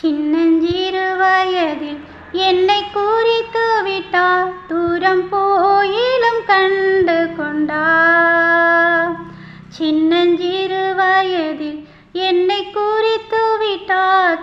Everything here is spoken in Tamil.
சின்னஞ்சிறு வயதில் என்னை குறித்து விட்டார், தூரம் போயிலும் கண்டு கொண்டார். சின்னஞ்சிறு வயதில் என்னை குறித்து விட்டார்,